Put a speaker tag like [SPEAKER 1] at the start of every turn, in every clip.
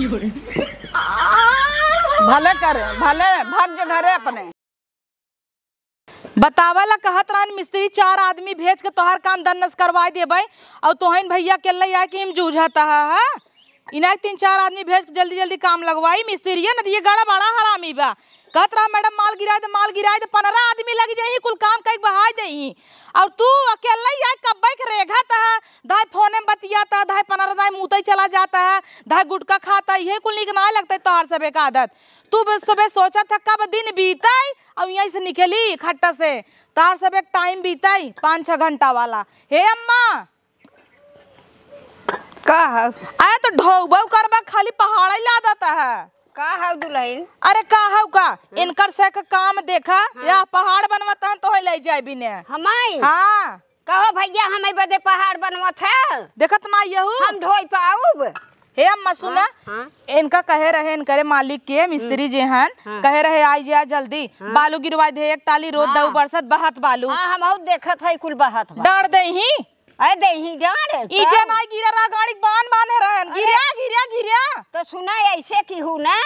[SPEAKER 1] भले करे भले भाग जो घरे अपने। बतावला कहत रहन मिस्त्री 4 आदमी भेज के तोहर काम दन्नस करवा देबै और तोहन भैया के लैया कि हम जूझता है इना 3-4 आदमी भेज के जल्दी जल्दी काम लगवाई मिस्त्री न ये गड़ा बड़ा हरामी बा। कहत रहा मैडम माल गिराए दे 15 आदमी लग जाही कुल काम कई बहाय देही और तू अकेला ही आए कब्बे के रेघत है धाय फोने में बतियाता है धाय 15 दाय मुँह चला जाता है धाय गुटका खाता है ये कुल निक ना लगता है तोहर सब एक आदत। तू सुबह सोचा था कब दिन बीताई और यहीं से निकली खट्टा से तार सब एक टाइम बीताई 5-6 घंटा वाला। हे अम्मा
[SPEAKER 2] का है
[SPEAKER 1] आए तो ढोबऊ करबा खाली पहाड़ ही ला देता है
[SPEAKER 2] का है दुल्हन।
[SPEAKER 1] अरे का है का इनकर से का काम देखा या पहाड़ बनवाता है तो ले जाए बिने
[SPEAKER 2] हमाई।
[SPEAKER 1] हाँ
[SPEAKER 2] कहो भैया हमें बदे पहाड़ बनवत है
[SPEAKER 1] देखत ना यहू
[SPEAKER 2] हम ढोई पाऊब।
[SPEAKER 1] हे अम्मा सुना इनका कहे रहे इनकरे मालिक के मिस्त्री जे हन कहे रहे आई जा जल्दी बालू गिरवा दे एक टाली रोज दऊ बरसत बहत बालू।
[SPEAKER 2] हम और देखत है कुल बहत
[SPEAKER 1] डांड देही
[SPEAKER 2] अरे देही डांड
[SPEAKER 1] ईटे ना गिरा रा गाड़ी बांधे रहन गिरिया
[SPEAKER 2] तो सुना ऐसे की हूँ ना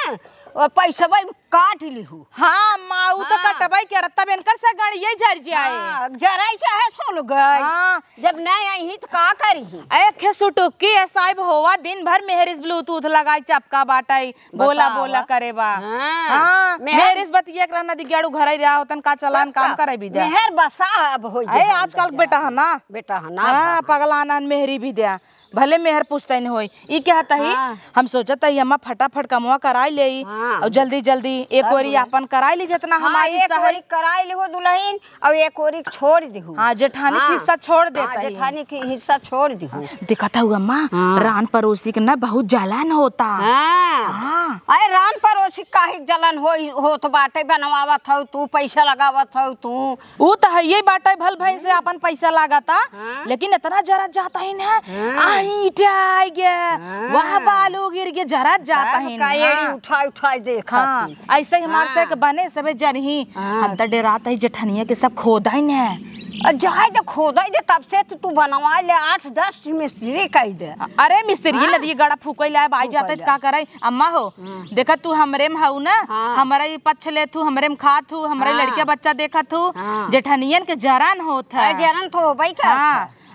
[SPEAKER 2] पैसा काट ली
[SPEAKER 1] हाँ माऊ तो कटबै के तब इनकर से गाड़ी ये झर जाए
[SPEAKER 2] जरा चाहे सोल गई जब नहीं आई तो का करी
[SPEAKER 1] एक सुटुक्की साहिब होवा दिन भर मेहरिस ब्लूटूथ लगाई चपका बाटाई बोला करे बा। हां मेहरिस बतिया कर नदी गेड़ू घर ही रहा होतन का चलान काम करे भी दे
[SPEAKER 2] मेहर बसा अब होई
[SPEAKER 1] ए आजकल बेटा है ना हां पगलाना मेहरी भी दे भले मेहर पूछते नहीं होई ई क्या ही हम सोचत है अम्मा फटाफट कमवा कराई ले और जल्दी जल्दी एक ओरी अपन कराई ली जितना हमारी
[SPEAKER 2] एक ओरी कराई ली दुल्हन और एक ओरी छोड़ दी।
[SPEAKER 1] हां जेठानी के हिस्सा छोड़ देता है
[SPEAKER 2] जेठानी के हिस्सा छोड़ दी।
[SPEAKER 1] दिखता हुआ अम्मा रान पड़ोसी के ना बहुत जलन होता।
[SPEAKER 2] हां अरे रान पड़ोसी काहे जलन होत बाटे बनवावत हो तू पैसा लगावत हो तू
[SPEAKER 1] वो तो है ये बाटे भल भाई से अपन पैसा लगाता लेकिन इतना जरा जाता ही ना ईटा गया वह बालू गिर के जरा जाता है ना
[SPEAKER 2] उठाई देखा
[SPEAKER 1] ऐसे ही हमारे से बने सबे जरही हम तो डराता ही जेठनिया के सब खोदा ही ना
[SPEAKER 2] जाए तो खोदा दे तब से तू बनवा ले 8-10 मिस्त्री कह दे।
[SPEAKER 1] अरे मिस्त्री नदी गड़ा फूकई लाए आई जाता है का करे अम्मा हो देखा तू हमरे में हऊ ना हमारे पछ ले तू हमरे में खा तू हमारे लड़के बच्चा देखा तू जेठनियन के जरन होत है
[SPEAKER 2] जरन तो भाई का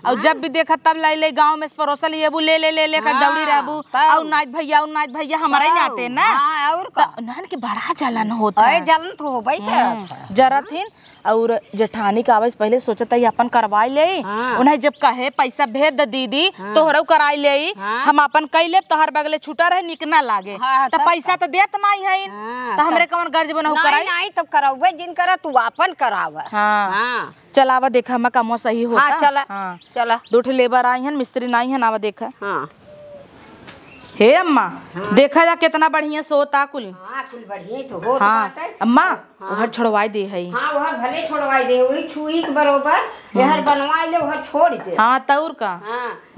[SPEAKER 1] और जब भी देखा तब लाई गांव में परोसल ये ले कर दौड़ी रहबू और नाथ भैया हमारे ही आते ना
[SPEAKER 2] और
[SPEAKER 1] नान के बड़ा जलन होता है
[SPEAKER 2] जलन तो भाई
[SPEAKER 1] जरा थी और जेठानी का आवाज पहले सोचता है अपन करवाई ले उन्हें जब कहे पैसा भेज दे दीदी तोहरो कराई ले हम अपन कई ले तोहर बगले छूटा रहे निक ना लागे तो पैसा तो देत नहीं है तो हमरे कौन गर्ज बनहु कराई
[SPEAKER 2] नहीं तो करावे जिन करा तू अपन करावा।
[SPEAKER 1] हां चलावा देखा हम कमो सही होता।
[SPEAKER 2] चला
[SPEAKER 1] 2 लेबर आई हन मिस्त्री नहीं है ना देखा। हे अम्मा देखा जा कितना बढ़िया सोता कुल
[SPEAKER 2] कुल बढ़िया तो होत
[SPEAKER 1] बाटे अम्मा उहर छोड़वाई दे है
[SPEAKER 2] उहर भले छोड़वाई दे वही छुई के बरोबर यहर बनवाई ले उहर छोड़ दे।
[SPEAKER 1] तौर का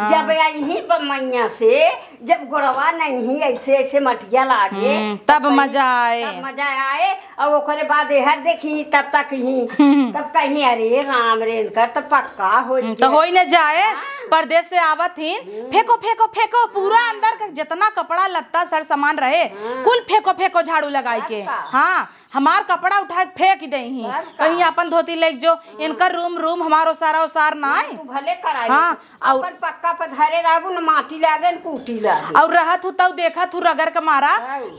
[SPEAKER 2] जब यही बमैया से जब गोड़वा नहीं ऐसे मटिया लागे
[SPEAKER 1] तब मजा आए
[SPEAKER 2] और ओकरे बाद यहर देखी तब तक ही तब कहीं अरे राम रेन कर तो पक्का होई
[SPEAKER 1] तो होई न जाए परदेश से आवत ही फेंको पूरा अंदर का जितना कपड़ा लत्ता सर सामान रहे कुल फेंको झाड़ू लगाई के। हाँ हमार कपड़ा उठा फेंक दे कहीं अपन धोती लेक जो इनका रूम हमारो सारा ना है
[SPEAKER 2] भले कराई। और पक्का पे घरे रहबू न माटी लागे न कूटी लागे
[SPEAKER 1] और रहत हूँ तब देखा तू रगर के मारा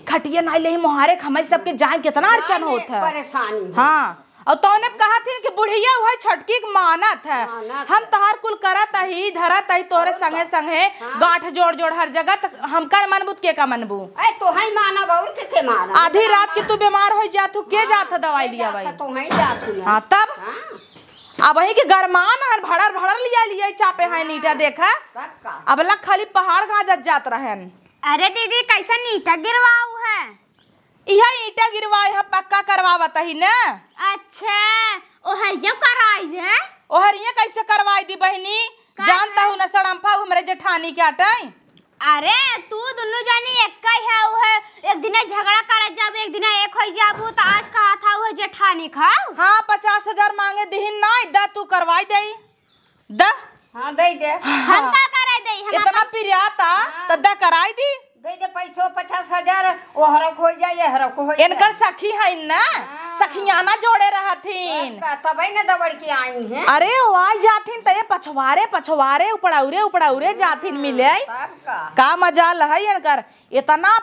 [SPEAKER 1] खटिया नहीं ले मुहारे खमई सबके जाए कितना अड़चन होता है
[SPEAKER 2] परेशानी।
[SPEAKER 1] हाँ और तौने कहा थी कि बुढ़िया हुआ छटकी मानत है हम तहार कुल करत ही धरत ही तोरे संगे गांठ जोड़ हर जगह हम कर मनबूत के का मनबू
[SPEAKER 2] तो है माना और के माना
[SPEAKER 1] आधी रात के तू बीमार हो जातू के जात दवाई लिया भाई
[SPEAKER 2] तो है जातू।
[SPEAKER 1] हां तब अब वही के गरमान हन भड़र लिया चापे है नीटा देखा अब लग खाली पहाड़ गाजत जात रहन।
[SPEAKER 3] अरे दीदी कैसा नीटा गिरवाऊ है
[SPEAKER 1] यह ईटा गिरवाई है पक्का करवावत ही ना।
[SPEAKER 3] अच्छा ओहरिया कराई है
[SPEAKER 1] ओहरिया कैसे करवाई दी बहनी जानता हूँ न सड़म्फा हमरे जेठानी के आटाई।
[SPEAKER 3] अरे तू दोनों जानी एक ही है वो है एक दिन झगड़ा कर जाबू एक दिन एक हो जाबू तो आज कहा था वो जेठानी खाओ।
[SPEAKER 1] हाँ 50,000 मांगे दिहिन ना दा तू करवाई दे दा।
[SPEAKER 2] हाँ दे दे
[SPEAKER 3] हम का कराई दे हम
[SPEAKER 1] इतना पिरियाता तो दा कराई दी
[SPEAKER 2] दे दे पैसो 50,000 वो हरक हो जाए हरक हो जाए।
[SPEAKER 1] इनकर सखी है ना, सखियाना जोड़े रहथिन
[SPEAKER 2] तबे न दबड़ के आई हैं।
[SPEAKER 1] अरे वो आ जाथिन त ये पछवारे पछवारे उपड़ाउरे जाथिन मिले। का मजाल है इनकर, इतना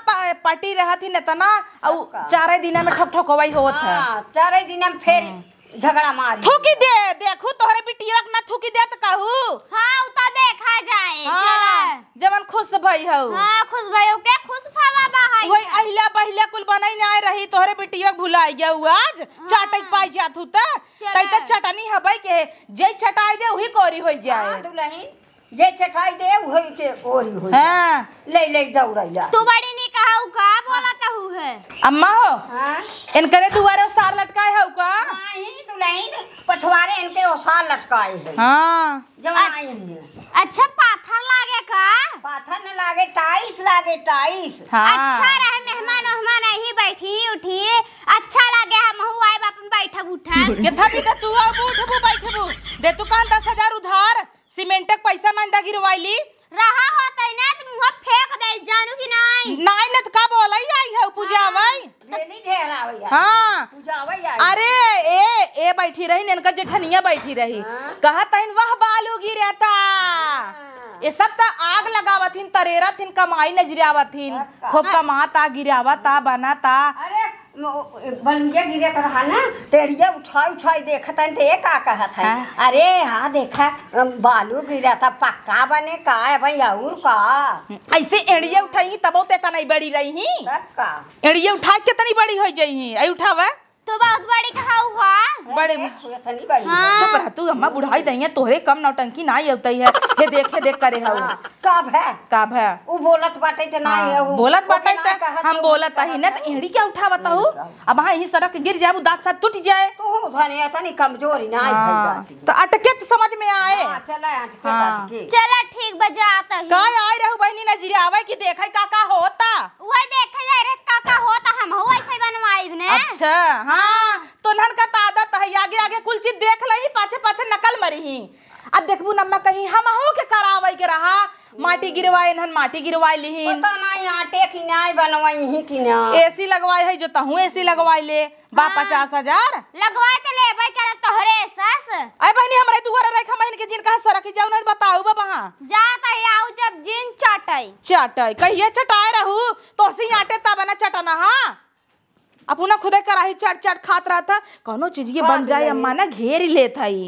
[SPEAKER 1] पटी रहथिन इतना और 4 दिन में ठक ठकवाई होत है।
[SPEAKER 2] 4 दिन में फिर झगड़ा मारी
[SPEAKER 1] थूकी दे। देखू तोहरे बिटिया के ना थूकी दे त कहू।
[SPEAKER 3] हां उता देखा जाए।
[SPEAKER 1] हां जवन खुश भई हौ।
[SPEAKER 3] हां खुश भयो के खुश फावा बहाई।
[SPEAKER 1] वही अहिला बहिला कुल बनाई ना रही तोहरे बिटिया के भुलाई गया आज चाटक पाई जाथू त तई त चटनी हबई के जे चटाई दे वही कोरी हो जाए।
[SPEAKER 2] दुल्हन जे चटाई दे वही के कोरी हो।
[SPEAKER 1] हां
[SPEAKER 2] ले दौड़ैला
[SPEAKER 3] तू बड़ी नी कहू का बोलत हु है।
[SPEAKER 1] अम्मा हो
[SPEAKER 2] हां
[SPEAKER 1] इनकरे दुआरे सार लटकाए हौ का।
[SPEAKER 2] नहीं दुल्हन पछवारे इनके ओसार लटकाए है।
[SPEAKER 1] हां
[SPEAKER 2] जब आई है।
[SPEAKER 3] अच्छा पाथर लागे का।
[SPEAKER 2] पाथर न लागे टाइल्स लागे टाइल्स।
[SPEAKER 3] अच्छा रहे मेहमान ही बैठी उठी अच्छा लागे हम हु आए अपन बैठब उठा
[SPEAKER 1] केथा भी त तू अब उठबू बैठबू दे तू कान 10,000 उधार सीमेंटक पैसा मांदा गिरवाइली
[SPEAKER 3] रहा होतै ना तुम मुंह फेंक दे जानू कि नहीं।
[SPEAKER 1] नाई न त का बोलई आई है पूजावई।
[SPEAKER 2] ढेली ढेरावैया।
[SPEAKER 1] हां
[SPEAKER 2] पूजावैया।
[SPEAKER 1] अरे ए बैठी रही इनका जेठनिया बैठी रही कहत हन वाह बालू गिरता। ये सब त आग लगावथिन तरेरथिन कमाई नजरियावथिन खूब कमाता गिरावता बनाता।
[SPEAKER 2] अरे बलुया गिरे कर हा ना तेड़िया उठाई देखतन ते का कहत है। अरे हां देखा बालू गिरा था पक्का बने का है भाई और का
[SPEAKER 1] ऐसे एड़िया उठाई तब ते नहीं बड़ी रही
[SPEAKER 2] का
[SPEAKER 1] एड़िया उठा के तनी बड़ी हो जाई आई उठावा
[SPEAKER 3] तो बहुत बड़ी कहू हुआ
[SPEAKER 1] बड़े
[SPEAKER 2] इतनी बड़ी।
[SPEAKER 1] चुप रह तू अम्मा बुढ़ाई दई तोहरे कम नौटंकी ना होतई है। हे देख करे हौ कब है
[SPEAKER 2] उ बोलत बाटे त ना है
[SPEAKER 1] बोलत बाटे त हम बोलत ही न त एड़ी क्या उठावत हूं अब हां यही सड़क गिर जाबू दांत साथ टूट जाए।
[SPEAKER 2] तू धने तनी कमजोरी ना आई भाई
[SPEAKER 1] तो अटके तो समझ में आए।
[SPEAKER 2] हां चला अटके
[SPEAKER 3] चला ठीक बजा आता है।
[SPEAKER 1] का आई रहू बहनी नजरिया आवे कि देखै काका होता
[SPEAKER 3] ओए देखै जाए रे काका होता हम हो ऐसे बनवाई ने।
[SPEAKER 1] अच्छा हां तो नन का आदत है आगे आगे कुल चीज देख लही पाछे पाछे नकल मरही। अब देखबू नम्मा कहीं हम हो के करावे के रहा माटी गिरवाए नन माटी गिरवाई लिहिन
[SPEAKER 2] पता नहीं आटे की नाई बनवाई ही कि ना
[SPEAKER 1] एसी लगवाई है जो तहू एसी लगवाई ले बा 50,000
[SPEAKER 3] लगवाए त लेबै करे तोहरे सस।
[SPEAKER 1] आई बहनी हमरे दुआरे रखा महीन के जिन कहा सरक जाऊ न बताऊ बाबा हां
[SPEAKER 3] जात है आऊ जब जिन
[SPEAKER 1] चटाई कहिए चटाए रहू तो सी आटे तब ना चटना। हां अपना खुदे कराही चट खात रहा था कोनो चीज ये बन जाए अम्मा ना घेर लेत हई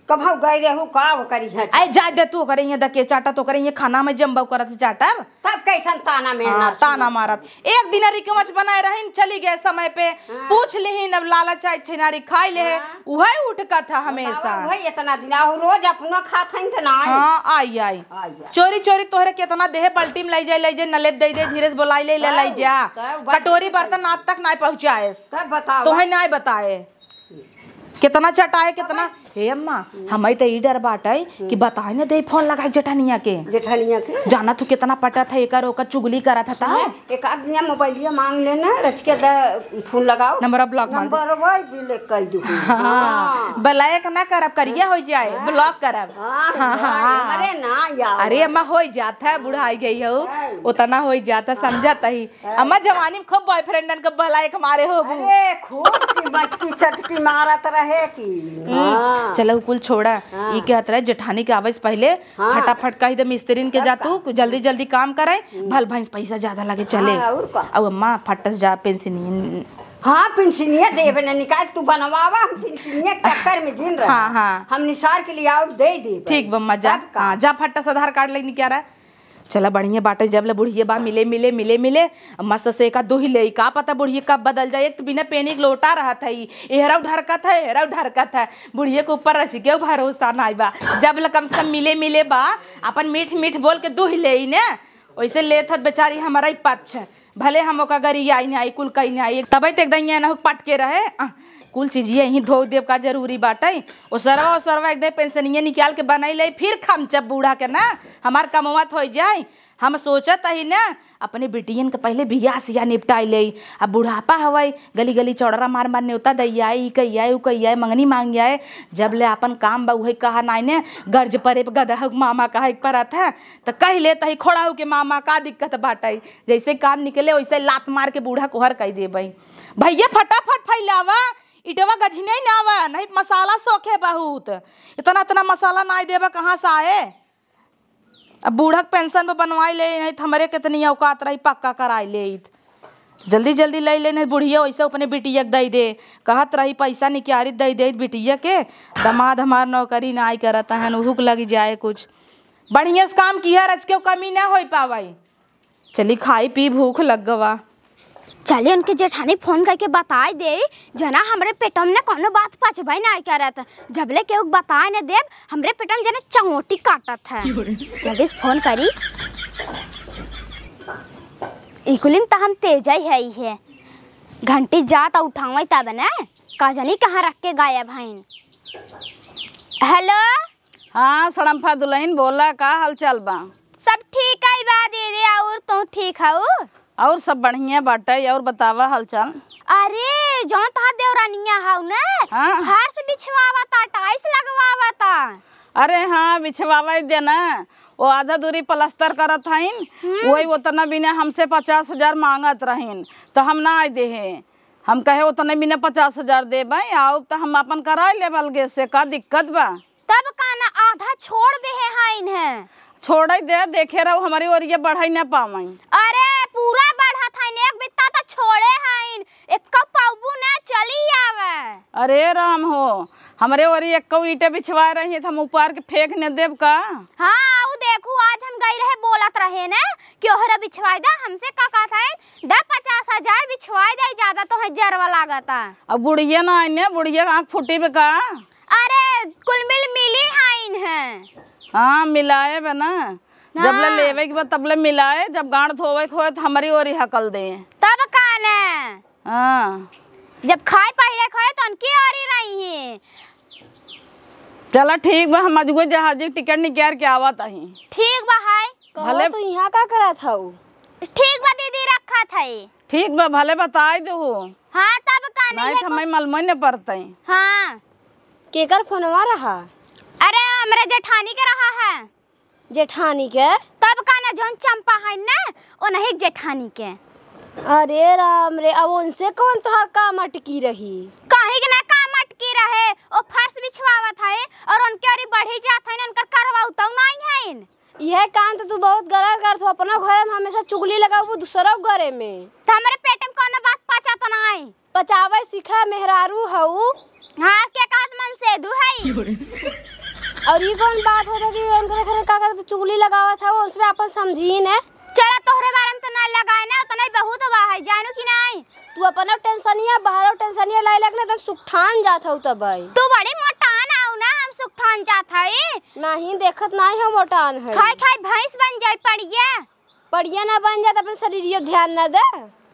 [SPEAKER 2] कभौ गई रहू का करी है।
[SPEAKER 1] आई जा दे तू करे ये दके चाटा तो करे ये खाना में जम्बा करत चाटब
[SPEAKER 2] तब कैसन ताना में ना
[SPEAKER 1] ताना मारत एक दिन रिकवच बनाए रहिन चली गए समय पे पूछ लिहिन अब लाला चाय छिनारी खाई ले उहे उठका था हमेशा
[SPEAKER 2] वही इतना दिन रोज अपना खात हन त ना।
[SPEAKER 1] हां आई चोरी तोहरे केतना देह पलटी में ले जाए नलेब दे दे धीरे से बोलाई ले जा कटोरी बर्तन आज तक नहीं पहुंचाएस
[SPEAKER 2] तब बताओ
[SPEAKER 1] तोहे नहीं बताए कितना चटाए कितना। हे अम्मा हमें तो ई डर बाटे कि बताए न दे फोन लगाई जेठनिया के जाना तू कितना पटा था एकर ओकर चुगली करा था
[SPEAKER 2] एक आध दिन मोबाइलिया मांग लेना रच के फोन लगाओ
[SPEAKER 1] नंबर ब्लॉक
[SPEAKER 2] नंबर वही बिल कर दू।
[SPEAKER 1] हां ब्लॉक ना करब करिया हो जाए ब्लॉक करब। हां
[SPEAKER 2] अरे ना यार
[SPEAKER 1] अरे अम्मा हो जाता है बुढ़ाई गई हो उतना हो जाता समझत ही अम्मा जवानी में खूब बॉयफ्रेंडन के ब्लॉक मारे हो।
[SPEAKER 2] अरे खूब की मटकी चटकी मारत रहे की।
[SPEAKER 1] चलो कुल छोड़ा ई कहत रहे जेठानी के आवे से पहले फटाफट कही दे मिस्त्रीन के जा तू जल्दी काम करे भल भैंस पैसा ज्यादा लगे चले और अम्मा फटस जा पेंशनियन।
[SPEAKER 2] हाँ पेंशनिया देवे न निकाल तू बनवावा हम पेंशनिया चक्कर में जिन रहे।
[SPEAKER 1] हां
[SPEAKER 2] हम निसार के लिए आओ दे दे
[SPEAKER 1] ठीक बम्मा जा जा फटस आधार कार्ड लेके क्या रहा चला बढ़िया बाटे जब ले बुढ़िए बा मिले मस्त से का दो ही ले का पता बुढ़िए कब बदल जाए। एक तो बिना पेनी लोटा रहा था एहरा ढरकत है बुढ़िए के ऊपर रच के भरोसा नहीं बा जब ले कम से कम मिले बा अपन मीठ बोल के दो ही ले ने वैसे लेत बेचारी हमारा ही पक्ष भले हम ओका गरी आई नहीं आई कुल कहीं नहीं आई तब एकदम ना पट के रहे कुल चीजिए यहीं धो देव का जरूरी बाटे। ओ सरवा एकदम पेंशनिया निकाल के बनाई ले फिर खम जब बूढ़ा के ना हमार कमवत हो जाए। हम सोचत ही ना अपने बेटियन के पहले बियाह सिया निपटाई ले। अब बुढ़ापा हवाई गली गली चौड़रा मार मार न्योता दैयाई कहियाई उ कहियाई मंगनी मांग आए। जब ले अपन काम बा उहे कहा नाई ने गर्ज परे गदह मामा कहा एक पर आता तो कह ले तही खोड़ा के मामा का दिक्कत बाटे। जैसे काम निकले वैसे लात मार के बूढ़ा कोहर कह दे भैया फटाफट फैलावा इटवा गझने ना आवा नहीं मसाला सोखे बहुत इतना इतना मसाला ना देवा कहाँ से आए। अब बूढ़ा पेंशन पे बनवाई ले नहीं हमारे कितनी औकात रही पक्का कराई ले जल्दी जल्दी ले ले नहीं बुढ़िया वैसे अपने बिटिया के दे दे कहत रही पैसा निकाली दे बिटिया के दमाद हमार नौकरी ना आई करता है उहुक लग जाए कुछ बढ़िया से काम किया रच के कमी ना हो पावाई। चली खाई पी भूख लग गवा।
[SPEAKER 3] चलिए उनके जेठानी फोन करके बताई दे जना हमरे पेटम ने कोनो बात पचबई ना करत जबले केहू बताए ने देव हमरे पेटम जने चंगोटी काटत है। जल्दी से फोन करी इकुलिम त हम तेजई है ही है घंटी जात उठावई तब ना का जानी कहाँ रख के गायब हईन। हेलो
[SPEAKER 4] हाँ सड़म्फा दुल्हन बोला का हाल चाल बा?
[SPEAKER 3] सब ठीक है बा दीदी और तू ठीक हऊ?
[SPEAKER 4] और सब बढ़िया बाटे और बतावा हालचाल।
[SPEAKER 3] अरे जौन तहा देवरानिया हाउ ना
[SPEAKER 4] हाँ?
[SPEAKER 3] फर्श बिछवावता टाइल्स लगवावता।
[SPEAKER 4] अरे हाँ बिछवावा दे ना वो आधा दूरी प्लास्टर करत हईन वही उतना बिना हमसे 50,000 मांगत रहीन तो हम ना आए दे हम कहे उतने बिना 50,000 दे भाई आओ तो हम अपन कराए लेवल गे से का दिक्कत बा।
[SPEAKER 3] तब काना आधा छोड़ दे हाइन है
[SPEAKER 4] छोड़ दे देखे रहो हमारी और ये बढ़ाई ना पावई।
[SPEAKER 3] अरे पूरा बढ़ा था एक बित्ता तो छोड़े हाइन एक कप पाबू ना चली आवे।
[SPEAKER 4] अरे राम हो हमारे और एक कौ ईटे बिछवा रही हम ऊपर के फेंक ने देव का।
[SPEAKER 3] हाँ वो देखू आज हम गई रहे बोलत रहे ना कि ओहरा बिछवाई दा हमसे का कहता है 50,000 बिछवाई दे ज्यादा तो है जरवा लागता।
[SPEAKER 4] अब बुढ़िया ना आईने बुढ़िया आँख फूटी पे का।
[SPEAKER 3] अरे कुल मिली हाइन है।
[SPEAKER 4] हाँ मिलाए बे ना जब ले लेवे के बाद तब ले मिलाए जब गांड धोवे के होए तो हमारी ओरी हकल दे
[SPEAKER 3] तब काने।
[SPEAKER 4] हाँ
[SPEAKER 3] जब खाए पहले खाए तो उनकी ओरी रही है।
[SPEAKER 4] चला ठीक बा हम अजगो जहाजी टिकट निकाल के आवत ही।
[SPEAKER 3] ठीक बा हाय
[SPEAKER 4] भले
[SPEAKER 3] तो यहाँ का करा था ठीक बा दीदी रखा था
[SPEAKER 4] ठीक बा भले बताई दो।
[SPEAKER 3] हाँ तब काने
[SPEAKER 4] नहीं तो हमें मालूम न पड़ते।
[SPEAKER 3] हाँ
[SPEAKER 5] केकर फोनवा रहा?
[SPEAKER 3] अरे हमरे जेठानी के रहा है।
[SPEAKER 5] जेठानी के?
[SPEAKER 3] तब काना जौन चंपा है ना ओ नहीं जेठानी के।
[SPEAKER 5] अरे राम रे अब उनसे कौन तोहर काम अटकी रही?
[SPEAKER 3] कहीं के ना काम अटकी रहे ओ फर्श बिछवावत है और उनके ओरी बढ़ी जात है उनकर करवाऊ तो नहीं है।
[SPEAKER 5] यह काम तो तू बहुत गलत कर तू अपना घर में हमेशा चुगली लगाऊ दूसरा घरे में।
[SPEAKER 3] तो हमरे पेट में कोनो बात पचा तो नहीं
[SPEAKER 5] पचावे सीखा मेहरारू हऊ।
[SPEAKER 3] हाँ क्या कहत मन से दू है।
[SPEAKER 5] और ये कौन बात होता कि उनके घर का कर तू चुगली लगावा था उनसे अपन समझी ने।
[SPEAKER 3] चला तोहरे बारे में तो ना लगाए ना तो नहीं बहुत बा है जानू कि नहीं।
[SPEAKER 5] तू अपना टेंशनिया बाहर टेंशनिया लाई लगले तब सुखठान जात हऊ तब भाई।
[SPEAKER 3] तू बड़ी मोटान आऊ ना हम सुखठान जात है
[SPEAKER 5] नहीं देखत नहीं है मोटान है।
[SPEAKER 3] खाई खाई भैंस बन जाए
[SPEAKER 5] पड़िया ना बन जात अपन शरीर ध्यान ना दे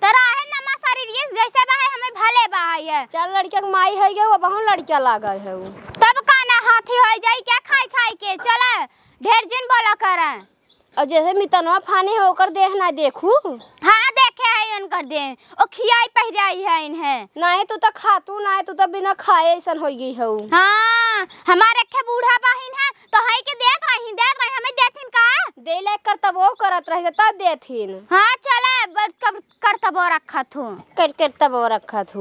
[SPEAKER 3] तरा है नमा शरीर ये जैसे बा है हमें भले बा है।
[SPEAKER 5] चल लड़किया के माई है वो बहुत लड़किया लागल है वो।
[SPEAKER 3] तब काना हाथी हो जाई क्या खाई खाई के चला ढेर जिन बोला कर।
[SPEAKER 5] और जैसे मितनवा फानी है ओकर देह ना देखू।
[SPEAKER 3] हाँ देखे है उनकर देह ओ खियाई पहिराई है इन्हें।
[SPEAKER 5] नहीं तू तो खातू नहीं तू तो बिना खाए ऐसा हो गई है।
[SPEAKER 3] हाँ हमारे के बूढ़ा बहिन है तो है के देत रही हमें देथिन का
[SPEAKER 5] दे ले कर तब वो करत रही तब देथिन।
[SPEAKER 3] हाँ चला कर तब वो रखा थू
[SPEAKER 5] कर तब वो रखा थू।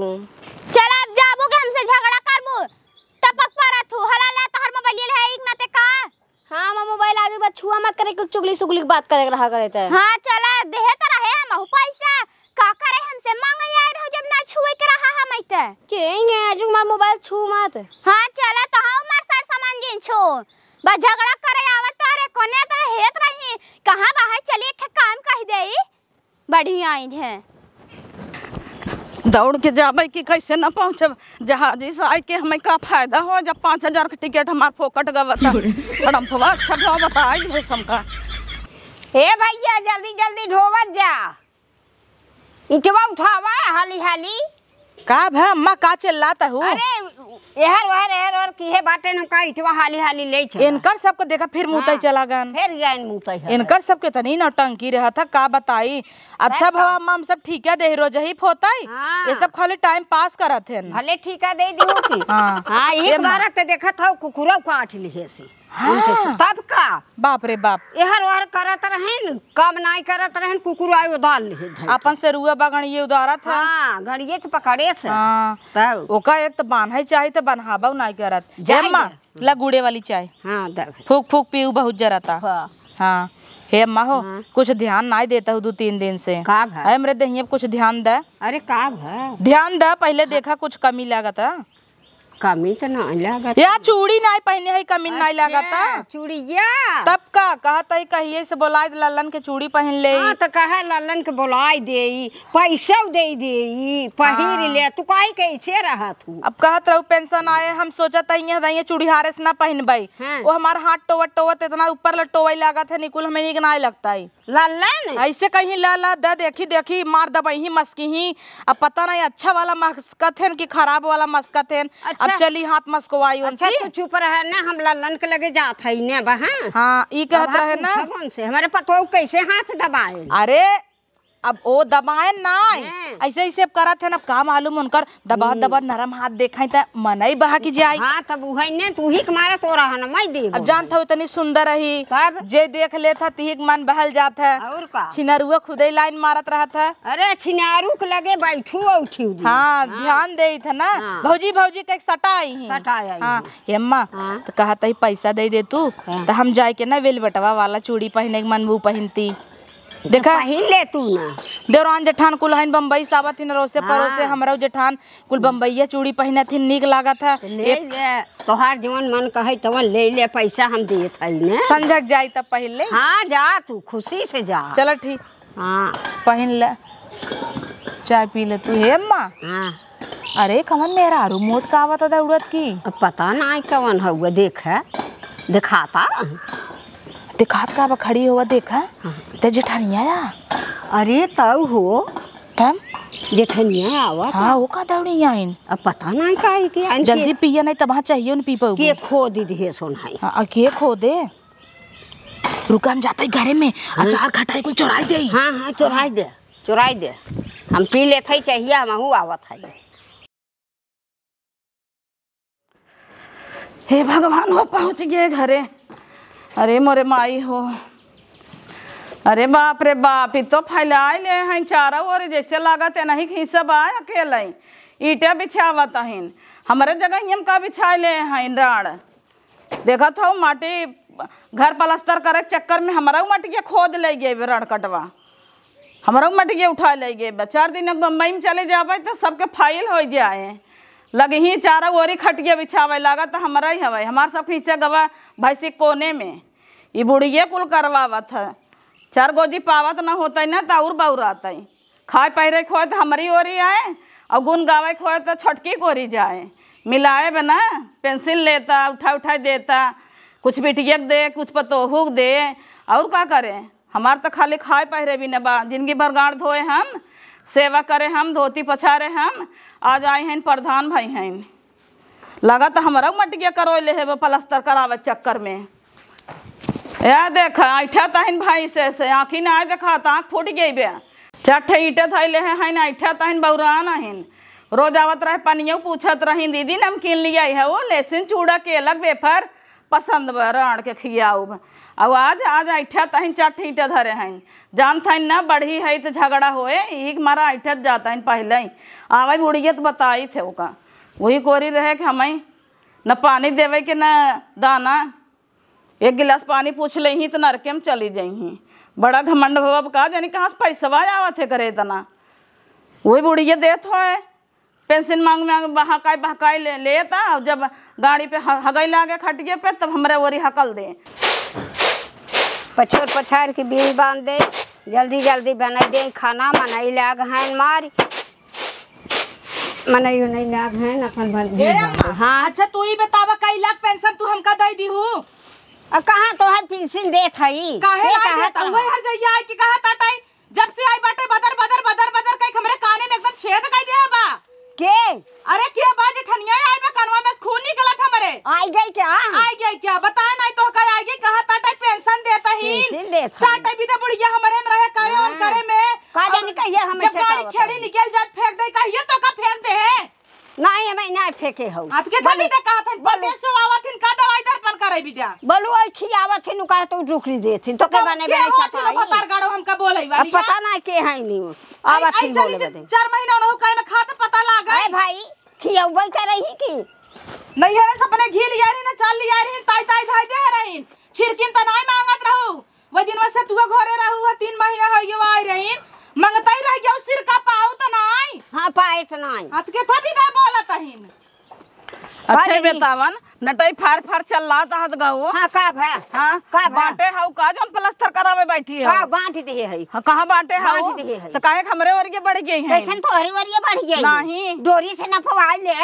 [SPEAKER 3] चला अब जाबू के हमसे झगड़ा करबू टपक पर थू हलाला तोहर मोबाइल है एक नाते का।
[SPEAKER 5] हाँ मैं मोबाइल आगे बात छुआ मत करे कुछ चुगली सुगली बात करे रहा करे थे।
[SPEAKER 3] हाँ चला देहे तो रहे हम पैसा का करे हमसे मांगे यार हो जब ना छुए के रहा हम इते
[SPEAKER 5] केंगे आज मार मोबाइल छू मत।
[SPEAKER 3] हाँ चला तो हां मार सर सामान जिन छो बस झगड़ा करे आवत तारे कोने तरह हेत रही कहां बाहर चलिए के काम कह देई बढ़िया आई है।
[SPEAKER 4] दौड़ के जाबे कि कैसे न पहुँचब जहाजी से आए के हमें का फायदा हो जब 5,000 का टिकट हमार फोकट गवता सड़म्फवा अच्छा भाव बताई है सबका।
[SPEAKER 2] हे भैया जल्दी जल्दी ढोवत जा इटवा उठावा हाली हाली
[SPEAKER 1] का भा अम्मा का चिल्लाता हूँ?
[SPEAKER 2] अरे एहर और किहे बाटे न का इटवा हाली हाली ले चल।
[SPEAKER 1] इनकर सबको देखा फिर मुँह चला गन।
[SPEAKER 2] फिर गन मुँह है।
[SPEAKER 1] इनकर सबके तनी नौटंकी रहा था का बताई। अच्छा भवा अम्मा हम सब ठीक है दे रोज ही फोताई। ये सब खाली टाइम पास करत हैं।
[SPEAKER 2] भले ठीका दे दियो की। हां एक बार त देखत हौ कुकुरा काट लिए से।
[SPEAKER 1] हाँ।
[SPEAKER 2] तब का
[SPEAKER 1] बाप रे बाप
[SPEAKER 2] एहर वार करत रहन कम नहीं करत रहन कुकुर आयो दाल ले
[SPEAKER 1] अपन से रुआ बागण ये उदारा था।
[SPEAKER 2] हां घड़िए से पकड़े से।
[SPEAKER 1] हां
[SPEAKER 2] तब
[SPEAKER 1] ओका एक तो बांधई चाहिए तो बनहाबा नहीं करत। अम्मा लगुड़े वाली चाय।
[SPEAKER 2] हां दे
[SPEAKER 1] फूक फूक पीऊ बहुत जराता। हां हे अम्मा हो कुछ ध्यान नहीं देता हूँ 2-3 दिन से।
[SPEAKER 2] का भाई
[SPEAKER 1] मेरे दहिया कुछ ध्यान दे।
[SPEAKER 2] अरे का भाई
[SPEAKER 1] ध्यान दे पहले देखा कुछ कमी लागता।
[SPEAKER 2] कमी तो नहीं लागत
[SPEAKER 1] या चूड़ी नहीं पहने है कमी नहीं लागता।
[SPEAKER 2] चूड़िया
[SPEAKER 1] तब का कहता है कहिए से बोलाय लल्लन के चूड़ी पहन ले।
[SPEAKER 2] हां तो कहे लल्लन के बोलाई देई पैसा दे देई पहिर ले तू काई कैसे रहा तू।
[SPEAKER 1] अब कहत रहू पेंशन आए हम सोचत है दहिया चूड़ी हारे से ना पहनबई। वो हमार हाथ टोवत टोवत इतना ऊपर लटोवई लागत है निकुल हमें निक नहीं लगता है।
[SPEAKER 2] लल्लन
[SPEAKER 1] ऐसे कहीं ला दे देखी देखी मार दबही मस्की ही। अब पता नहीं अच्छा वाला मस्कत है कि खराब वाला मस्कत है। अब चली हाथ मस्कवाई उनसे।
[SPEAKER 2] अच्छा तू चुप रह ना हम लल्लन के लगे जात है ने बहा।
[SPEAKER 1] हाँ ई कहत रहे ना
[SPEAKER 2] से हमारे पतो कैसे हाथ दबाए।
[SPEAKER 1] अरे अब ओ दबाए ना ऐसे ऐसे करत है ना का मालूम उनकर दबा दबा नरम हाथ देखा त मनई बहा की जाई।
[SPEAKER 2] हां तब उहई ने तू ही के मारे तो रहा ना मैं देबो।
[SPEAKER 1] अब जानत हो इतनी सुंदर रही जे देख लेता तिही के मन बहल जात है।
[SPEAKER 2] और का
[SPEAKER 1] छिनरुआ खुदे लाइन मारत रहत है।
[SPEAKER 2] अरे छिनारू के लगे बैठू उठी।
[SPEAKER 1] हां ध्यान दे था ना भौजी भौजी के सटा आई है। हां अम्मा तो कहत है पैसा दे तू तो हम जाए के ना वेल बटवा वाला चूड़ी पहने के मन वो पहनती। देखा
[SPEAKER 2] पहन ले तू ना
[SPEAKER 1] देवरान जेठान कुल हन बम्बई सावत हिन रोसे परोसे हमरो जेठान कुल बम्बईया चूड़ी पहने थी निक लागत है।
[SPEAKER 2] ले ले तोहार जवन मन कहे तवन ले ले पैसा हम देत हई ने
[SPEAKER 1] संजक जाई तब पहन ले।
[SPEAKER 2] हां जा तू खुशी से जा।
[SPEAKER 1] चलो ठीक
[SPEAKER 2] हां
[SPEAKER 1] पहन ले चाय पी ले तू हे अम्मा।
[SPEAKER 2] हां
[SPEAKER 1] अरे कमन मेरा रिमोट का आवत है उड़त की
[SPEAKER 2] पता नहीं कवन हुआ देख दिखाता
[SPEAKER 1] दिखात का खड़ी हुआ देखा ते जेठानिया या।
[SPEAKER 2] अरे तब हो
[SPEAKER 1] तब
[SPEAKER 2] जेठनिया आवा।
[SPEAKER 1] हाँ वो का दौड़ी आइन
[SPEAKER 2] अब पता नहीं काहे के
[SPEAKER 1] जल्दी पिया नहीं तब चाहिए न पी पाऊ
[SPEAKER 2] के खो दी दे सोनाई।
[SPEAKER 1] हां के खो दे रुका हम जाते घरे में अचार खटाई को चुराई दे।
[SPEAKER 2] हां हां चुराई दे हम पी लेते ही चाहिए हम आवत है।
[SPEAKER 4] हे भगवान हो पहुँच गए घरे। अरे मोरे माई हो अरे बाप रे बाप ई तो फैलाए ले हैं चारों ओर जैसे लागत है नहीं खींचब आए अकेले ईटा बिछावत हन हमारे जगह हम का बिछा ले हैं राड़ देखत हो माटी घर पलस्तर करे चक्कर में हमारा मटिया खोद ले गए रड़ कटवा हमारा मटिया उठा ले गए 4 दिन बम्बई में चले जाबे तो सबके फाइल हो जाए लगे ही चारों ओरी खटिया बिछावे लागत हमारा ही हवा हमार सब खींचा गवा भैंसी कोने में ये बुढ़िया कुल करवावत है 4 गोजी पावत ना होता ना तो और बउरात खाए पहरे खोए तो हमारी ओरी आए और गुन गावे खोए तो छटकी कोरी जाए मिलाए बना पेंसिल लेता उठा देता कुछ बिटिया दे कुछ पतोहू दे और क्या करे हमार तो खाली खाए पहरे भी न बा जिंदगी भर गाड़ धोए हम सेवा करे हम धोती पछारे हम आज आए हैं प्रधान भाई हैं लगा तो हमारा मटिया करो ले है पलस्तर करावे चक्कर में या देखा ऐठा तहन भाई से आँखी ना देखा तो आँख फूट गई बे 4 ईटे थैले हैं ऐठा तहन बौरा नहिन रोज आवत रहे पनियो पूछत रही दीदी नमकीन लिया है वो लेसिन चूड़ा केलक वेफर पसंद राण के खियाऊ अब आज ऐठा तहन 4 ईटे धरे हैं जान था ना बढ़ी है तो झगड़ा होए एक मारा ऐठत जाता है पहले ही आवा बुढ़िया तो बताई थे ओका वही कोरी रहे कि हमें न पानी देवे के न दाना 1 गिलास पानी पूछ ले ही तो नरके में चली जाई बड़ा घमंड भव का जानी कहाँ से पैसा आवा थे करे इतना वही बुढ़िया देत हो पेंशन मांग बहकाई लेता और जब गाड़ी पे हगई लागे खटिए पे तब हमारे वरी हकल दे
[SPEAKER 2] पछोर पछार के बीन बांध दे जल्दी बना दे खाना मनाई लाग हैं मार मनाई नहीं लाग हैं अपन भर। हाँ
[SPEAKER 1] अच्छा तू ही बतावा कई लाख पेंशन तू हमका दे दी हूँ
[SPEAKER 2] अब कहाँ तो है पेंशन दे थई
[SPEAKER 1] काहे ना देता हुए हर जइया आई कि कहा टाटाई जब से आई बाटे बदर कई हमरे काने में एकदम छेद कई दे बा
[SPEAKER 2] के
[SPEAKER 1] अरे क्या बात जेठनिया आई बे कनवा में खून निकला था मरे
[SPEAKER 2] आई गई क्या
[SPEAKER 1] आई गई क्या बताया नहीं तो कर आई गई कहा ताटा पेंशन देता ही
[SPEAKER 2] पेंशन देता
[SPEAKER 1] चाटा भी तो बुढ़िया हमारे में रहे करे और करे में
[SPEAKER 2] का जाने कहिए हम
[SPEAKER 1] जब गाड़ी खेड़ी निकल जात फेंक दे कहिए तो का फेंक दे है
[SPEAKER 2] नहीं हमें ना फेंके हो
[SPEAKER 1] हाथ के थी तो कहा था परदेश से आवत हिन का दवाई दर्पण करे विद्या
[SPEAKER 2] बोलू आई खियावत थी नु का तो रुकली देथिन तो के बने बने चटाई
[SPEAKER 1] बता गाड़ो हमका बोलई
[SPEAKER 2] अब
[SPEAKER 1] वाली
[SPEAKER 2] पता ना के है नी आवत थी बोले बदे
[SPEAKER 1] 4 महीना न हो काहे में खाता पता लागा
[SPEAKER 2] ए भाई खियावै करे ही की
[SPEAKER 1] नहीं है सपने घी लिया रही ना चाल लिया रही ताई ताई धाई दे रही छिरकिन त नहीं मांगत रहू वो दिन में से तू घरे रहू 3 महीना हो गयो आई रही मंगता ही रह गयो सिर का पाऊ त नहीं
[SPEAKER 2] हां पाए त नहीं
[SPEAKER 1] हाथ के था भी ना बोलत हिन
[SPEAKER 4] अच्छे बेतावन नटई फार फार चल रहा था हद गाओ
[SPEAKER 2] हां का भा
[SPEAKER 4] हां
[SPEAKER 2] का
[SPEAKER 4] बाटे हाउ का जोन प्लास्टर करावे बैठी है
[SPEAKER 2] हां बांट दे है
[SPEAKER 4] हां कहां बाटे हाउ
[SPEAKER 2] बांट दे है
[SPEAKER 4] तो काहे हमरे और के बढ़ गई है
[SPEAKER 2] कैसन तो हरी वरिये बढ़ गई
[SPEAKER 4] नहीं
[SPEAKER 2] डोरी से न फवाई ले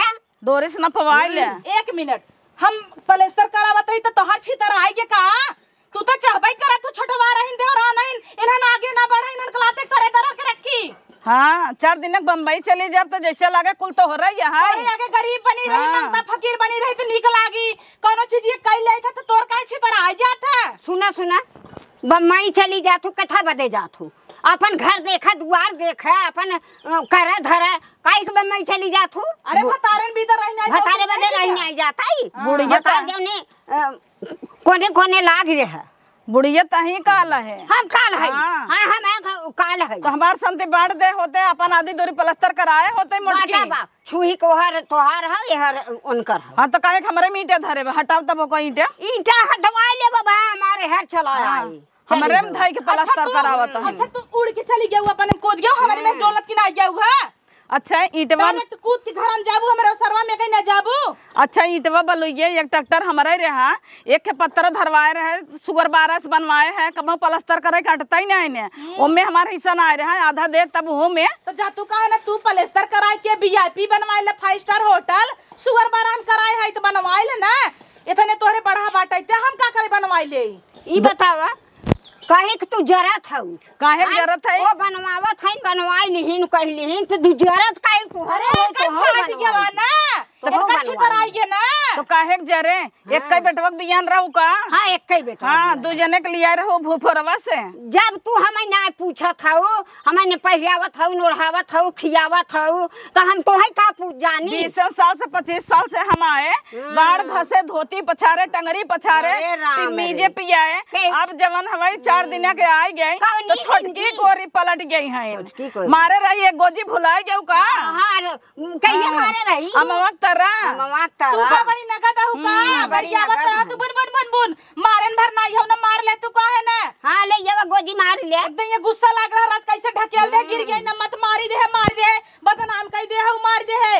[SPEAKER 4] डोरे से न पवाई ले
[SPEAKER 1] 1 मिनट हम प्लास्टर करावत ही तो तोहर छितर आई के का तू तो चाहबई करे तू छटवा रहिन दे और नहीं इन्हन आगे ना बढ़े इन्हन कलाते करे तरह के रखी
[SPEAKER 4] हाँ 4 दिन बम्बई चली जब तो जैसे लगे कुल तो हो रही है
[SPEAKER 1] अरे आगे गरीब बनी रही मांगता फकीर बनी रही तो निक लागी कोनो चीज ये कई ले था तो तोर काहे छितर आ जात है
[SPEAKER 2] सुना सुना बम्बई चली जातू कथा बदे जातू अपन घर देखा द्वार देखा अपन करे धरे काई के बम्बई चली जातू
[SPEAKER 1] अरे भतारन भीतर रहना
[SPEAKER 2] भतारे बदे रहना जाता ही
[SPEAKER 4] बुढ़िया
[SPEAKER 2] बता देने कोने कोने लाग रे है
[SPEAKER 4] बुढ़िया तही काल है
[SPEAKER 2] हम काल है
[SPEAKER 4] हाँ।
[SPEAKER 2] हां हम काल है
[SPEAKER 4] तो हमार संति बाढ़ दे होते अपन आधी दूरी प्लास्टर कराए होते मोटकी
[SPEAKER 2] बाटा बा छुही को हर तोहार है यहर उनकर है
[SPEAKER 4] हाँ तो काहे हमरे मीटे धरे हटाओ तब को ईंटे
[SPEAKER 2] ईटा हटवा ले बाबा हमारे हर चला आई
[SPEAKER 4] हमरे में धाई के प्लास्टर करावत है
[SPEAKER 1] अच्छा तू उड़ के चली गयो अपन कूद गयो हमारे में दौलत की ना गयो है
[SPEAKER 4] अच्छा ईटवा
[SPEAKER 1] डायरेक्ट कूद के घर हम जाबू हमारे सरवा में कहीं ना जाबू
[SPEAKER 4] अच्छा ईटवा बलुइये एक ट्रैक्टर हमारे रहा एक के पत्थर धरवाए रहे सुगर 12 से बनवाए हैं कब प्लास्टर करे काटता ही नहीं ने ओमे हमारा हिस्सा ना आए रहा आधा दे तब हो में
[SPEAKER 1] तो जा तू कहे ना तू प्लास्टर कराए के वीआईपी बनवाए ले 5 स्टार होटल सुगर 12 कराए है तो बनवाए ले ना इतने तोहरे बढ़ा बाटे हम का करे बनवाए ले
[SPEAKER 2] ई बतावा काहे कि तू जरत हऊ
[SPEAKER 4] काहे जरूरत है
[SPEAKER 2] ओ बनवावत है बनवाई लिहिन कहलिहिन तो तू जरत काहे तू
[SPEAKER 1] अरे कल फाट गया ना तो इनका छितर आइए ना
[SPEAKER 4] तो काहे जरे एक कई बेटवा के बियान रहू का
[SPEAKER 2] हां एक कई बेटा
[SPEAKER 4] हाँ 2 जने के लिए रहू भूफरवा से
[SPEAKER 2] जब तू हमें ना पूछत हऊ हमें ने पहिरावत हऊ नोढ़ावत हऊ खियावत हऊ तो हम तो है का पूछ जानी
[SPEAKER 4] 20 साल से 25 साल से हम आए गाड़ घसे धोती पछारे टंगरी पछारे
[SPEAKER 2] अरे राम
[SPEAKER 4] मीजे पियाए अब जवन हवाई 4 दिन के आई गई तो छोटकी गोरी पलट गई है मारे रही एक गोजी भुलाई गई का
[SPEAKER 2] हां कहिए मारे रही
[SPEAKER 4] अमवा तरा
[SPEAKER 1] तू का बड़ी नगद हु का बढ़िया बता तू बन बन बन बन मारन भर नहीं हो ना मार ले तू काहे ना
[SPEAKER 2] हां ले जावा गोजी मार ले
[SPEAKER 1] एकदम ये गुस्सा लग रहा राज कैसे ढकेल दे गिर गई ना मत मारी दे बदनाम कह दे हु मार दे है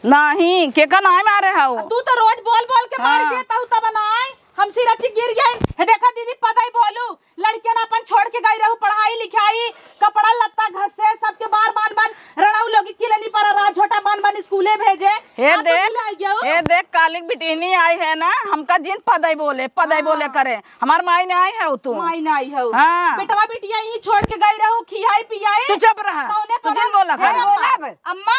[SPEAKER 4] नहीं के का नहीं मारे हाउ
[SPEAKER 1] तू तो रोज बोल बोल के मार देता हूं तब नाई हम सिर अच्छी गिर गए हे देखा दीदी पता ही बोलू लड़कियां ना अपन छोड़ के गई रहू पढ़ाई लिखाई कपड़ा लत्ता घसे सबके बार बान बान रणाऊ लोगी किलनी पर राज छोटा बान बान स्कूले भेजे
[SPEAKER 4] हे देख कालिक बिटिनी आई है ना हमका जिन पदाई बोले करे हमार माई ने आई है तू
[SPEAKER 1] माई ने आई है
[SPEAKER 4] हां
[SPEAKER 1] बेटवा बिटिया यहीं छोड़ के गई रहू खियाई पियाई
[SPEAKER 4] तू चुप रहा तू जिन बोला कर
[SPEAKER 1] अम्मा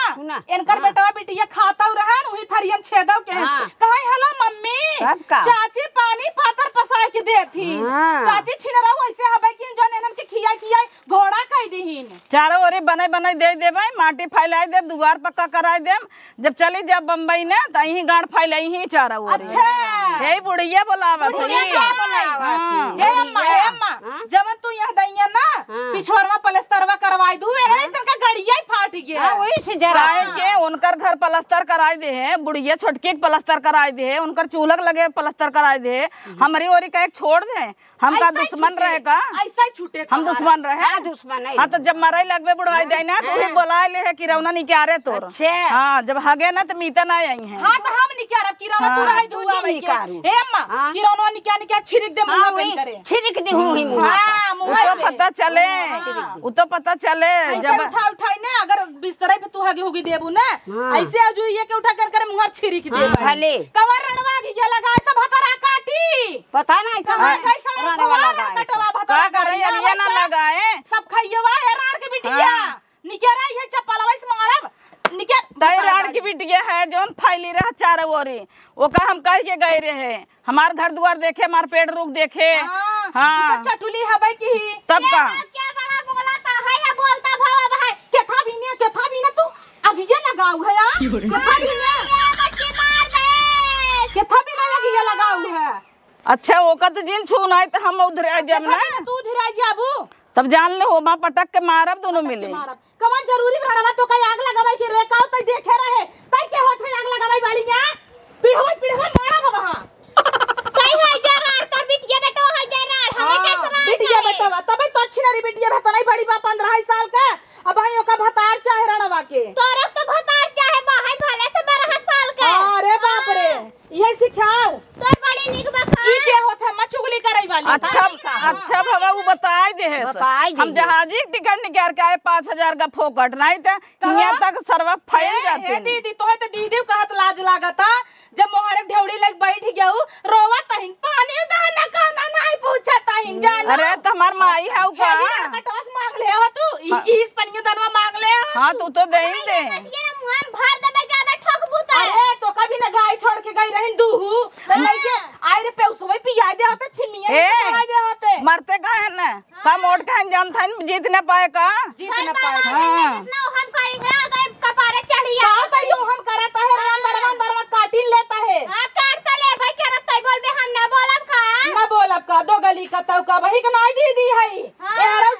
[SPEAKER 1] इनकर बेटवा बिटिया खाता रहन वही थरियन छेदव के कहां हेलो मम्मी चाची पानी पातर पसाय के देथी चाची छिनरा वैसे हबे कि जन एनन के खियाई घोड़ा कह दीहिन
[SPEAKER 4] चारों ओरे बने दे देबै माटी फैलाई देब दुआर पक्का कराई देम जब चली जब बम्बई ने त यही गांठ फैलाई ही चारों ओरे
[SPEAKER 1] अच्छा
[SPEAKER 4] हे बुढ़िया बोलावत है
[SPEAKER 1] हे अम्मा जब तू यहां दैया ना पिछोरवा प्लास्टरवा करवाई दू एरे ऐसन का गड़िया फाट गया
[SPEAKER 2] हां वही से जरा
[SPEAKER 4] के उनकर घर प्लास्टर कराई दे है बुढ़िया छोटकी के प्लास्टर कराई दे है उनकर चूल्हा लगे प्लास्टर कराई दे हमारी ओरी का एक छोड़ दे हम का दुश्मन रहे का
[SPEAKER 1] ऐसा ही छूटे
[SPEAKER 4] हम दुश्मन रहे
[SPEAKER 2] दुश्मन है
[SPEAKER 4] हां तो जब मराई लगबे बुढ़वाई दे ना तो ही बोला ले है कि रौना नहीं क्या रे तोर हां जब हगे ना तो मीता ना आई है
[SPEAKER 1] हां तो हम नहीं क्या रब की रौना तू रही दुआ भाई के हे अम्मा की रौना नहीं क्या छिड़क दे मुंह पे करे
[SPEAKER 2] छिड़क दे हूं ही मुंह
[SPEAKER 1] हां मुंह
[SPEAKER 4] तो पता चले वो तो पता चले
[SPEAKER 1] जब उठाई ना अगर बिस्तर पे तू हगे होगी देबू ना ऐसे आजू ये के उठा कर मुंह छिड़क दे
[SPEAKER 2] भले
[SPEAKER 1] कवर रड़वा के लगा सब हतरा काटी
[SPEAKER 2] पता नहीं
[SPEAKER 1] कैसा कटवा भतरा
[SPEAKER 4] गरिया ना लगाए
[SPEAKER 1] सब खइयवा है रार के बिटिया निके रही है चप्पलवा से मारब निके
[SPEAKER 4] तैरान की बिटिया है जोन फैली रहा चारों ओरी वो का हम कह के गए रहे हमार घर द्वार देखे हमार पेड़ रुक देखे। हाँ
[SPEAKER 1] चटुली हबै की
[SPEAKER 4] तब का
[SPEAKER 3] क्या बड़ा बोलाता है या बोलता भावा भाई
[SPEAKER 1] केथा भी ना तू अगिया लगाऊ है यार केथा भी ना
[SPEAKER 3] मटके मार दे
[SPEAKER 1] केथा भी ना अगिया लगाऊ है।
[SPEAKER 4] अच्छा वो का तो जिन छू नहीं तो हम उधर आ जब ना
[SPEAKER 1] तू धीरा जाबू
[SPEAKER 4] तब जान ले हो मां पटक के मारब दोनों मिले।
[SPEAKER 1] कवन जरूरी रहवा तो कई आग लगावे के रे काउ तई देखे रहे तई के होथे आग लगावे वाली ना पीढ़वा मारा बाबा
[SPEAKER 3] कई है जरा तो बिटिया बेटो है जरा हमें कैसे
[SPEAKER 1] बिटिया बेटा तबे तो अच्छी नरी बिटिया भता नहीं बड़ी बा 15 साल का अब भाई का भतार चाहे रणवा के
[SPEAKER 3] तोरा तो भतार चाहे बाहर भले से 12 साल का।
[SPEAKER 1] अरे बाप रे ये सिखाओ
[SPEAKER 3] तो बड़ी निक बखा
[SPEAKER 1] ई के होथे मचुगली करई वाली।
[SPEAKER 4] अच्छा बाबा वो बताई दे है हम जहाजी टिकट निकाल के आए 5000 का फोकट नहीं थे यहाँ तक सर्व फैल जाते।
[SPEAKER 1] हे दीदी तो है तो दीदी कहत लाज लागता जब मोहरे ढेवड़ी लग बैठ गयो रोवा तहिन पानी दहना कहना नहीं पूछा तहिन जान।
[SPEAKER 4] अरे तो हमार माई है उ का
[SPEAKER 1] कटवास मांग ले हो तू इस पनिया दनवा मांग ले हो।
[SPEAKER 4] हां तू तो दे ही दे
[SPEAKER 3] ये ना मुंह भर देबे ज्यादा ठगबू त।
[SPEAKER 1] अरे तो कभी ना गाय छोड़ के गई रहन दूहू लइके आई रे पेउसवे पिया दे होते छिमिया पिया दे होते
[SPEAKER 4] मरते का है ना का मोट का जान था जीत ना पाए का
[SPEAKER 1] जीत ना पाए।
[SPEAKER 3] हां जितना हम करेंगे तो कपारे चढ़िया
[SPEAKER 1] का तो यो हम करता है अंदर काटिन लेता है।
[SPEAKER 3] हां काट त ले भाई करत तई बोलबे हम ना बोलब का
[SPEAKER 1] ना बोलब का दो गली का तौ का वही का नहीं दीदी है ए हरौ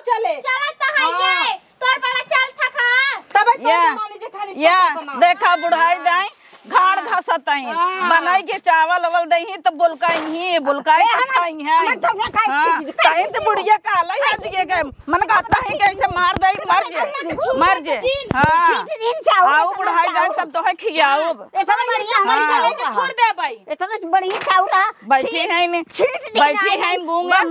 [SPEAKER 1] चले
[SPEAKER 3] चलत त है ये तोर बड़ा चल थका
[SPEAKER 1] तबे तो
[SPEAKER 4] या
[SPEAKER 1] नानी जेठानी
[SPEAKER 4] या देखा बुढ़ाई जाए घाड़ घसत आई बनाई के चावल अवल दही तो बुलकाई खाई है कहीं तो बुढ़िया काला आज के मन कहता है कैसे मार दई मर जे हां आओ बुढ़ाई जाए तब तो है खियाओ
[SPEAKER 2] इतना बढ़िया हमारी
[SPEAKER 1] लेके छोड़ दे भाई
[SPEAKER 2] इतना बढ़िया चाउरा
[SPEAKER 4] बैठी है ने बैठी है गूंगा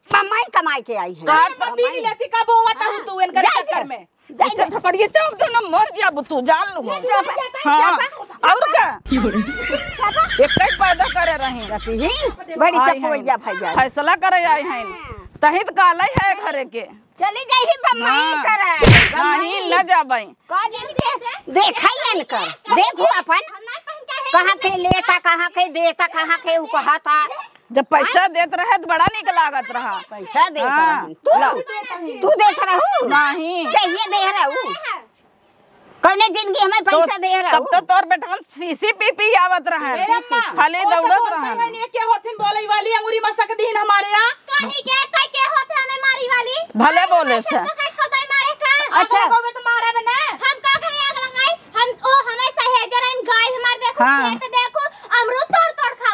[SPEAKER 2] मम्मी कमाई के आई है
[SPEAKER 1] घर पर पी लेती का बोवा ता तू इनकर चक्कर में
[SPEAKER 4] ऐसे थपड़िए चाप दो ना मर जाब तू जान लू। हां और का एक ही पैदा करे रही
[SPEAKER 2] बड़ी चपोइया भैया
[SPEAKER 4] फैसला करे आए हैं तहित काले है घरे के
[SPEAKER 2] चली जाई मम्मी करे
[SPEAKER 4] नहीं न जाबई
[SPEAKER 2] देखाई इनकर देखो अपन कहां के लेता कहां के देता कहां के उ कहता
[SPEAKER 4] जब पैसा देत रहे तो बड़ा निक लागत रहा
[SPEAKER 2] पैसा देता रही तू देत रहू
[SPEAKER 4] नहीं
[SPEAKER 2] चाहिए दे रहू कौने जिंदगी हमें पैसा दे रहू
[SPEAKER 4] तब तो तोर बेटवन सीसीपीपी आवत रहे खाली दौड़त रहे
[SPEAKER 1] ये के होथिन बोलई वाली अंगूरी मसक दिन हमारे यहां
[SPEAKER 3] कहीं के होते हमें मारी वाली
[SPEAKER 4] भले बोले से
[SPEAKER 3] को दई मारे का
[SPEAKER 1] अच्छा को में तो मारा बना
[SPEAKER 3] हम का करे आग लगाई हम ओ हमें सहेजर इन गाय हमार देखो खेत देखो अमरूद तोड़ खा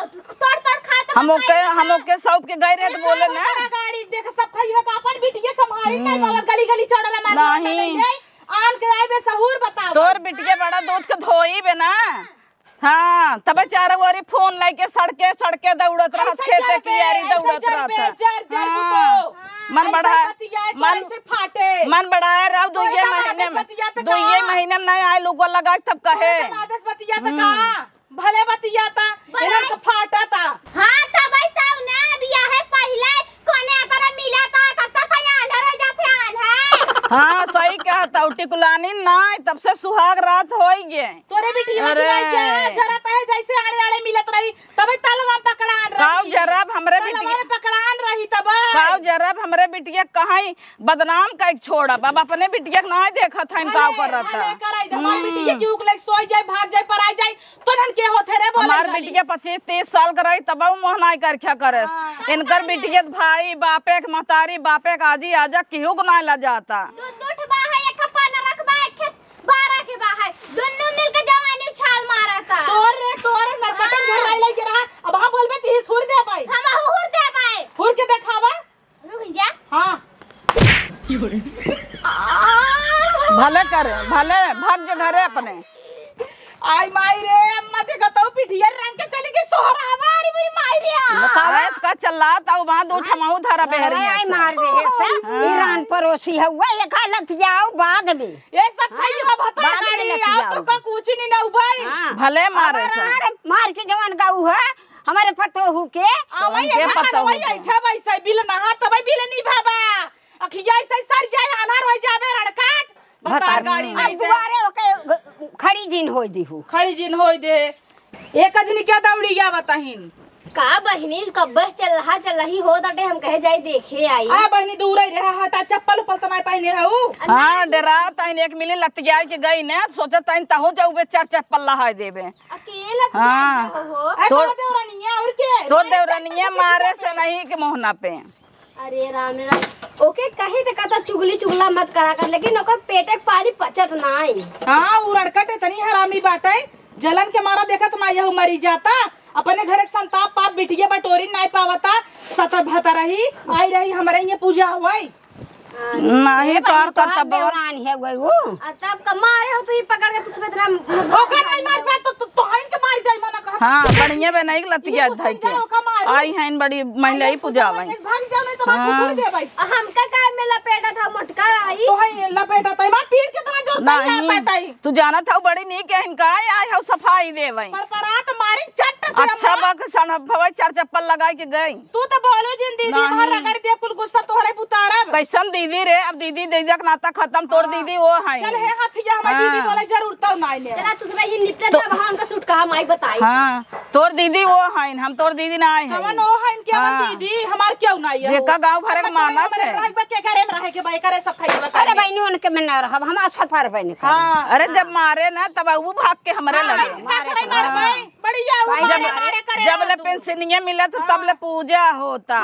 [SPEAKER 3] तो
[SPEAKER 4] हम ओके सब के गए रहे तो बोले ना
[SPEAKER 1] गाड़ी देख सब खइयो का अपन बिटिया संभाली नहीं बाबा गली चढ़ला मार
[SPEAKER 4] नहीं
[SPEAKER 1] आन के आए बे सहूर बताओ
[SPEAKER 4] तोर बिटिया बड़ा दूध के धोई बे ना। हाँ तबे चार वारी फोन लेके सड़के दौड़त रहा खेते की यारी दौड़त रहा मन बढ़ाए रहा 2 महीने में नहीं आए लोग लगा तब कहे
[SPEAKER 1] भले बतियाता इनन के फाटता।
[SPEAKER 3] हां तब ताऊ ना बिया है पहले कोने तरह मिला था तब तक अंधर हो जाते आंधा।
[SPEAKER 4] हाँ सही कहता टिकुलानी ना तब से सुहाग रात हो गए
[SPEAKER 1] तोरे बिटिया के जरता है जैसे आड़े मिलत रही तब तलवा पकड़ान रही
[SPEAKER 4] काव जरब हमरे बिटिया
[SPEAKER 1] पकड़ान रही तब
[SPEAKER 4] काव जरब हमरे बिटिया कहीं बदनाम का छोड़ब अब अपने बिटिया के नहीं देखत हन काव करता
[SPEAKER 1] हमार बिटिया की उक लग सोई जाए भाग जाए पर आ जाए तोहन के होथे रे बोले
[SPEAKER 4] हमार बिटिया 25-30 साल का रही तब मोहनाई कर क्या करस इनकर बिटिया भाई बापे के महतारी बापे के आजी आजा केहू को नहीं ला जाता
[SPEAKER 3] दूठ बा है एक पाना रखबा एक 12 के बा है दोनों मिलके जवानी छाल मारता
[SPEAKER 1] तोरे नरकटन घर आई ले गिरा अब हम बोलबे ती हुर दे भाई
[SPEAKER 3] हम हुर दे भाई
[SPEAKER 1] हुर के देखावा
[SPEAKER 3] रुक जा
[SPEAKER 1] हां
[SPEAKER 4] भले करे भले भाग जे घरे अपने
[SPEAKER 1] आई माई रे अम्मा देखा तो पिठिया रंग के चली गई सोहरा हमारी भी माई रे
[SPEAKER 4] बतावे का चल्लात और वहां दो ठमाऊ धरा बहरिया
[SPEAKER 2] आई मार दे से ईरान पड़ोसी है वो लेखा लत जाओ बाद में
[SPEAKER 1] ये सब खाइयो भता गाड़ी आओ तो का कुछ नहीं ना भाई
[SPEAKER 4] भले मारे से
[SPEAKER 2] मार के जवान गाऊ है हमारे पतो के
[SPEAKER 1] आवई ये पतो है ऐठा भाई से बिल ना हाथ भाई बिल नहीं भाबा अखिया से सर जाए अनार हो जाबे रड़काट भता गाड़ी नहीं
[SPEAKER 2] दुआरे ओके खड़ी दिन होई दिहु
[SPEAKER 1] खड़ी जिन होई दे एक अजनी क्या दौड़िया बताहिन
[SPEAKER 5] का बहिनी कब बस चल रही हो ताटे हम कहे जाई देखे आई
[SPEAKER 1] आ बहनी दूर ही रहा हटा चप्पल उप्पल तनाई पहने है ऊ
[SPEAKER 4] हाँ डरा तैन एक मिली लतिया के गई ने सोचा तैन तहु जाऊबे चार चप्पल लहाय देबे
[SPEAKER 5] अकेला
[SPEAKER 4] हाँ।
[SPEAKER 5] हो
[SPEAKER 1] तो देवरानिया और के
[SPEAKER 4] तो देवरानिया मारे से नहीं के मोहना पे
[SPEAKER 5] अरे राम राम ओके कहे तो कहता चुगली चुगला मत करा कर लेकिन ओकर पेटे के पानी पचत नाई
[SPEAKER 1] हां उ रड़कटे तनी हरामी बाटे जलन के मारा देखत मा यहू मरी जाता अपने घर एक संताप पाप बिटिया बटोरी नहीं पावता सतर भता रही आई रही हमारे ये पूजा हुई
[SPEAKER 4] नहीं तोर कर तब
[SPEAKER 2] देवरानी है वो
[SPEAKER 5] तब कमारे हो तो ही पकड़ के तुझे इतना
[SPEAKER 1] ओका नहीं मार पा तो हइन के मार जाई मना कहा
[SPEAKER 4] हाँ बढ़िया बे नहीं लतिया धाई के आई हैं बड़ी महिला ही पूजा भाई
[SPEAKER 1] भाग जाओ नहीं तो मैं कुकुर दे भाई
[SPEAKER 5] हमका काय में लपेटा था मोटका आई
[SPEAKER 1] तो हई लपेटा तई मां पीठ के तना जोर तई लपेटाई
[SPEAKER 4] तू जाना था बड़ी नहीं के इनका आय हो सफाई दे भाई
[SPEAKER 1] पर परात मारी चट से
[SPEAKER 4] अच्छा बक सन भवे चार चप्पल लगा के गई
[SPEAKER 1] तू तो बोलो जिन दीदी भर रगड़ दे कुल गुस्सा तोहरे पुतारब
[SPEAKER 4] कैसन दीदी रे अब दीदी दीदी का नाता खत्म तोड़ दीदी वो है
[SPEAKER 1] चल हे हाथिया हमारी दीदी बोले जरूर तो नहीं ले
[SPEAKER 5] चला तुझे ही निपटा जा वहां उनका सूट कहा माई बताई
[SPEAKER 4] हाँ तोर दीदी वो है हम तोर दीदी ना आए हैं
[SPEAKER 1] हमन ओ हइन के हमन दीदी हमार क्यों नहीं है
[SPEAKER 4] जेका गांव घर के मानत है
[SPEAKER 1] रह के करे में रहे के भाई करे सब खाई बता
[SPEAKER 2] अरे बहनी उनके में ना रहब हम सफर बन कर
[SPEAKER 1] हां
[SPEAKER 4] अरे जब मारे ना तब वो भाग के हमरे लगे
[SPEAKER 1] का करे मार भाई बढ़िया वो मारे करे
[SPEAKER 4] जब ले पेंशनिया मिला तो तब ले पूजा होता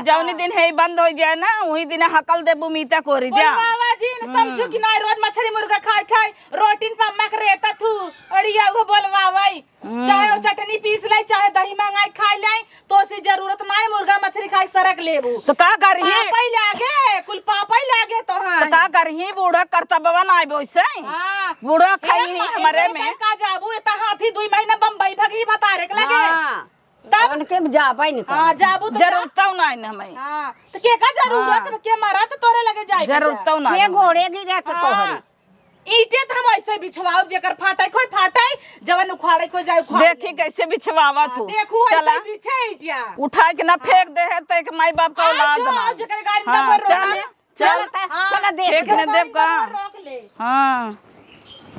[SPEAKER 4] जौनी दिन है बंद हो जाए ना वही दिन हकल दे बुमीता कोरी जा
[SPEAKER 1] बाबा जी न समझो कि ना रोज मछली मुर्गा खाई खाई रोटीन पर मक रहता थू अड़िया वो बोलवा भाई चाहे वो चटनी पीस ले चाहे दही मंगाई खाई ले तो से जरूरत नहीं मुर्गा मछली खाई सरक लेबू
[SPEAKER 4] तो का करी
[SPEAKER 1] पापा ही लागे कुल पापा ही लागे तो हां
[SPEAKER 4] तो का करी बूढ़ा करता बाबा ना आइबो से
[SPEAKER 1] हां
[SPEAKER 4] बूढ़ा खाई नहीं हमारे में
[SPEAKER 1] का जाबू एता हाथी 2 महीना बम्बई भगी बतारे के लगे
[SPEAKER 2] हां उनके जाबई नहीं
[SPEAKER 1] हां जाबू तो
[SPEAKER 4] जरूरत नहीं ना हमें
[SPEAKER 1] हां तो के का जरूरत के मारा तो तोरे लगे जाई
[SPEAKER 4] जरूरत ना
[SPEAKER 2] ये घोड़े गिरा के तोहरे
[SPEAKER 1] ईटे तो हम ऐसे बिछवाओ जेकर फाटाई कोई फाटाई जवन उखाड़े कोई जाए उखाड़
[SPEAKER 4] देखी कैसे बिछवावा तू
[SPEAKER 1] देखू ऐसे बिछे ईटिया
[SPEAKER 4] उठा के ना फेंक दे है तो एक माई बाप का औलाद ना
[SPEAKER 1] जेकर गाड़ी में रोक ले
[SPEAKER 4] चल
[SPEAKER 2] चल देख
[SPEAKER 4] देव का
[SPEAKER 1] रोक ले
[SPEAKER 4] हाँ